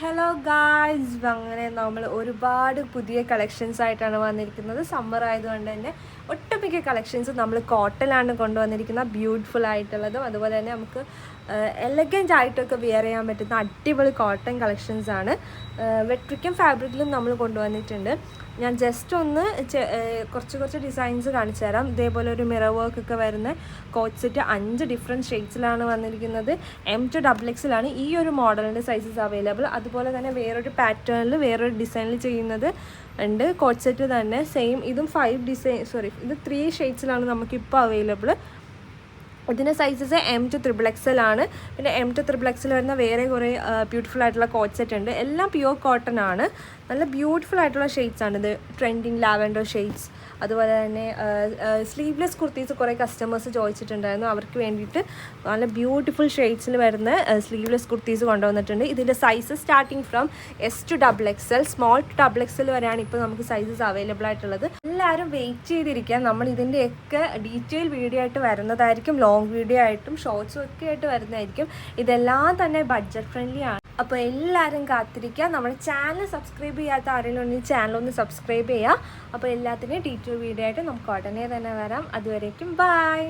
Hello guys, അങ്ങനെ നമ്മൾ ഒരുപാട് പുതിയ കളക്ഷൻസ് ആയിട്ടാണ് വന്നിരിക്കുന്നത്. സമ്മർ ആയതുകൊണ്ട് തന്നെ ഒട്ടുമിക്ക കളക്ഷൻസ് നമ്മൾ കോട്ടണിലാണ് കൊണ്ടുവന്നിരിക്കുന്നത്. ബ്യൂട്ടിഫുൾ ആയിട്ടുള്ളതും അതുപോലെ തന്നെ നമുക്ക് എലഗൻ്റ് ആയിട്ടൊക്കെ വെയർ ചെയ്യാൻ പറ്റുന്ന അടിപൊളി കോട്ടൺ കളക്ഷൻസാണ്. വെട്രിക്കം ഫാബ്രിക്കിലും നമ്മൾ കൊണ്ടുവന്നിട്ടുണ്ട്. ഞാൻ ജസ്റ്റ് ഒന്ന് കുറച്ച് ഡിസൈൻസ് കാണിച്ചു തരാം. ഇതേപോലെ ഒരു മിറർ വർക്ക് ഒക്കെ വരുന്ന കോട്ട് സെറ്റ് 5 ഡിഫറെൻറ്റ് ഷെയ്ഡ്സിലാണ് വന്നിരിക്കുന്നത്. M2XX ഈ ഒരു മോഡലിൻ്റെ സൈസസ് അവൈലബിൾ. അതുപോലെ തന്നെ വേറൊരു പാറ്റേണിൽ വേറൊരു ഡിസൈനിൽ ചെയ്യുന്നത് ഉണ്ട്. കോട്ട് സെറ്റ് തന്നെ സെയിം. ഇതും 3 ഷെയ്ഡ്സിലാണ് നമുക്കിപ്പോൾ അവൈലബിൾ. ഇതിൻ്റെ സൈസസ് M2XXL ആണ്. പിന്നെ M2XXL വരുന്ന വേറെ കുറേ ബ്യൂട്ടിഫുൾ ആയിട്ടുള്ള കോട്ട് സെറ്റ് ഉണ്ട്. എല്ലാം പ്യുവർ കോട്ടൺ ആണ്. നല്ല ബ്യൂട്ടിഫുൾ ആയിട്ടുള്ള ഷെയ്ഡ്സ് ആണ് ഇത്. Trending lavender shades. അതുപോലെ തന്നെ സ്ലീവ്ലെസ് കുർത്തീസ് കുറേ കസ്റ്റമേഴ്സ് ചോദിച്ചിട്ടുണ്ടായിരുന്നു. അവർക്ക് വേണ്ടിയിട്ട് നല്ല ബ്യൂട്ടിഫുൾ ഷെയ്ഡ്സിൽ വരുന്ന സ്ലീവ്ലെസ് കുർത്തീസ് കൊണ്ടുവന്നിട്ടുണ്ട്. ഇതിൻ്റെ sizes starting from S to XXL, small to XXL വരെയാണ് ഇപ്പോൾ നമുക്ക് സൈസസ് അവൈലബിൾ ആയിട്ടുള്ളത്. എല്ലാവരും വെയിറ്റ് ചെയ്തിരിക്കുക. നമ്മൾ ഇതിൻ്റെയൊക്കെ ഡീറ്റെയിൽ വീഡിയോ ആയിട്ട് വരുന്നതായിരിക്കും. ലോങ് വീഡിയോ ആയിട്ടും ഷോർട്സും ഒക്കെ ആയിട്ട് വരുന്നതായിരിക്കും. ഇതെല്ലാം തന്നെ ബഡ്ജറ്റ് ഫ്രണ്ട്ലി ആണ്. അപ്പോൾ എല്ലാവരും കാത്തിരിക്കുക. നമ്മുടെ ചാനൽ സബ്സ്ക്രൈബ് ചെയ്യാത്ത ആരെങ്കിലും ഉണ്ടെങ്കിൽ ചാനലൊന്ന് സബ്സ്ക്രൈബ് ചെയ്യുക. അപ്പോൾ എല്ലാത്തിനും ഡീറ്റെയിൽ വീഡിയോ ആയിട്ട് നമുക്ക് ഉടനെ തന്നെ വരാം. അതുവരേക്കും ബൈ.